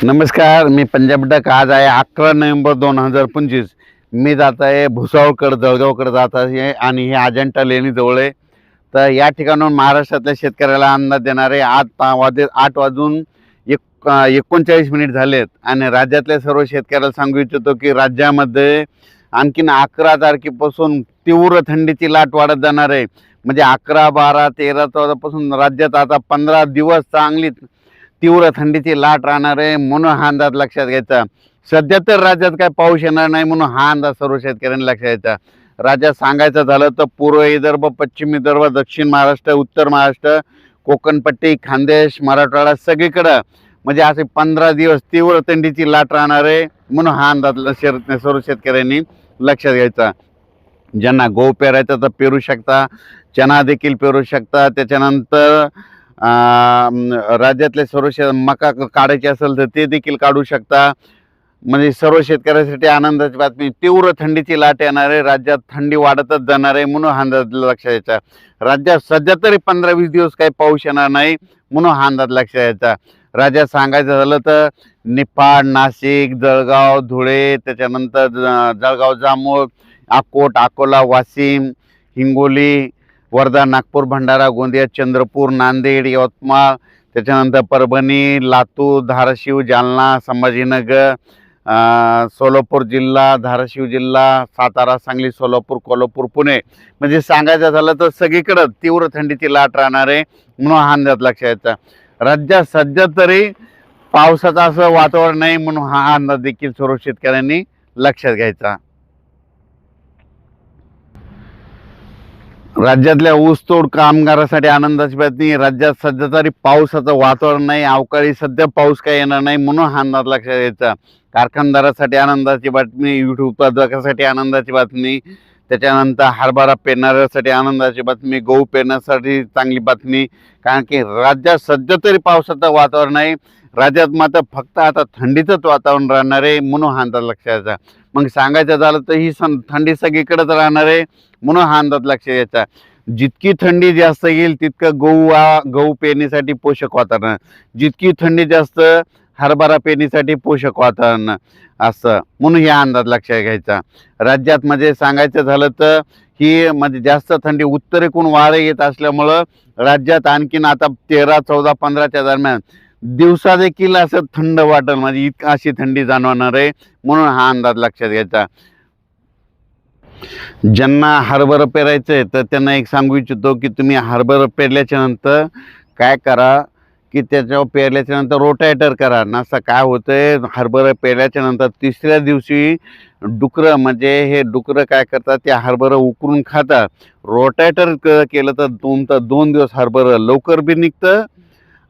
नमस्कार, मी पंजाब डक. आज आहे 11 नोव्हेंबर 2025. मी जात आहे भुसावळकडे, जळगावकडे जात आहे आणि हे अजंठा लेणी जवळ आहे. तर या ठिकाणाहून महाराष्ट्रातल्या शेतकऱ्याला अंदाज देणारे 8 वाजून 39 मिनिट झालेत आणि राज्यातल्या सर्व शेतकऱ्याला सांगू इच्छितो की राज्यामध्ये आणखीन 11 तारखेपासून तीव्र थंडीची लाट वाढत जाणार आहे. म्हणजे 11, 12, 13, 14 पासून राज्यात आता 15 दिवस चांगली तीव्र थंडीची लाट राहणार आहे, म्हणून हा अंदाज लक्षात घ्यायचा. सध्या तर राज्यात काय पाऊस येणार नाही, म्हणून हा अंदाज सर्व शेतकऱ्यांनी लक्षात घ्यायचा. राज्यात सांगायचं झालं तर पूर्व विदर्भ, पश्चिम विदर्भ, दक्षिण महाराष्ट्र, उत्तर महाराष्ट्र, कोकणपट्टी, खानदेश, मराठवाडा सगळीकडं म्हणजे असे 15 दिवस तीव्र थंडीची लाट राहणार आहे, म्हणून हा अंदाज सर्व शेतकऱ्यांनी लक्षात घ्यायचा. ज्यांना गहू पेरायचा तर पेरू शकता, चना देखील पेरू शकता. त्याच्यानंतर राज्यातले सर्व मका काढायचे असेल तर ते देखील काढू शकता. म्हणजे सर्व शेतकऱ्यांसाठी आनंदाची बातमी. तीव्र थंडीची लाट येणार आहे, राज्यात थंडी वाढतच जाणार आहे, म्हणून हा अंदाज लक्षात घ्यायचा. राज्यात सध्या तरी 15-20 दिवस काही पाऊस येणार नाही, म्हणून हा अंदाज लक्षात घ्यायचा. राज्यात सांगायचं झालं तर निफाड, नाशिक, जळगाव, धुळे, त्याच्यानंतर जळगाव, जामोद, अकोला, वाशिम, हिंगोली, वर्धा, नागपूर, भंडारा, गोंदिया, चंद्रपूर, नांदेड, यवतमाळ, त्याच्यानंतर परभणी, लातूर, धाराशिव, जालना, संभाजीनगर, सोलापूर जिल्हा, धाराशिव जिल्हा, सातारा, सांगली, सोलापूर, कोल्हापूर, पुणे म्हणजे सांगायचं झालं तर सगळीकडे तीव्र थंडीची लाट राहणार आहे, म्हणून हा अंदाज लक्षात घ्यायचा. राज्यात सध्या तरी पावसाचं असं वातावरण नाही, म्हणून हा अंदाज देखील सर्व शेतकऱ्यांनी लक्षात घ्यायचा. राज्यातल्या ऊसतोड कामगारासाठी आनंदाची बातमी. राज्यात सध्या तरी पावसाचं वातावरण नाही, अवकाळी सध्या पाऊस काही येणार नाही, म्हणून हा अंदाज लक्षात घ्यायचा. कारखानदारासाठी आनंदाची बातमी, वीट उत्पादकासाठी आनंदाची बातमी, त्याच्यानंतर हरभरा पेरणाऱ्यासाठी आनंदाची बातमी, गहू पेरण्यासाठी चांगली बातमी. कारण की राज्यात सध्या तरी पावसाचं वातावरण आहे, राज्यात मात्र फक्त आता थंडीचंच वातावरण राहणार आहे, म्हणून हा अंदाज लक्षात घ्यायचा. मग सांगायचं झालं तर ही थंडी सगळीकडेच राहणार आहे, म्हणून हा अंदाज लक्षात घ्यायचा. जितकी थंडी जास्त येईल तितकं गहू पेरणीसाठी पोषक वातावरण, जितकी थंडी जास्त हरभरा पेरणीसाठी पोषक वातावरण असं, म्हणून हा अंदाज लक्षात घ्यायचा. राज्यात म्हणजे सांगायचं झालं तर ही म्हणजे जास्त थंडी उत्तरेकडून वारे येत असल्यामुळं राज्यात आणखीन आता 13, 14, 15च्या दरम्यान दिवसा देखील असं थंड वाटेल, म्हणजे इतका अशी थंडी जाणवणार आहे, म्हणून हा अंदाज लक्षात घ्यायचा. ज्यांना हरभरा पेरायचं आहे तर त्यांना एक सांगू इच्छितो की तुम्ही हरभरा पेरल्याच्या नंतर काय करा की त्याच्यावर पेरल्याच्या नंतर रोटायटर करा. नसं काय होतंय, हरभरा पेरल्याच्या नंतर तिसऱ्या दिवशी डुकरं म्हणजे हे डुकरं काय करतात, ते हरभरा उकरून खातात. रोटायटर केलं तर तुमचं 2 दिवस हरभरा लवकर बी निघतं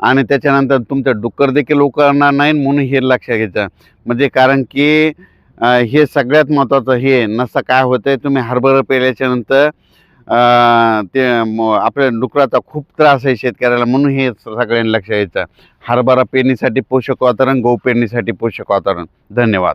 आणि त्याच्यानंतर तुमचं डुक्कर देखील उकरणार नाही, म्हणून हे लक्षात घ्यायचं. म्हणजे कारण की हे सगळ्यात महत्त्वाचं. हे नसं काय होतंय, तुम्ही हरभरा पेरल्याच्या नंतर ते आपल्या डुकराचा खूप त्रास आहे शेतकऱ्याला, म्हणून हे सगळ्यांनी लक्षात घ्यायचं. हरभरा पेरणीसाठी पोषक वातावरण, गहू पेरणीसाठी पोषक वातावरण. धन्यवाद.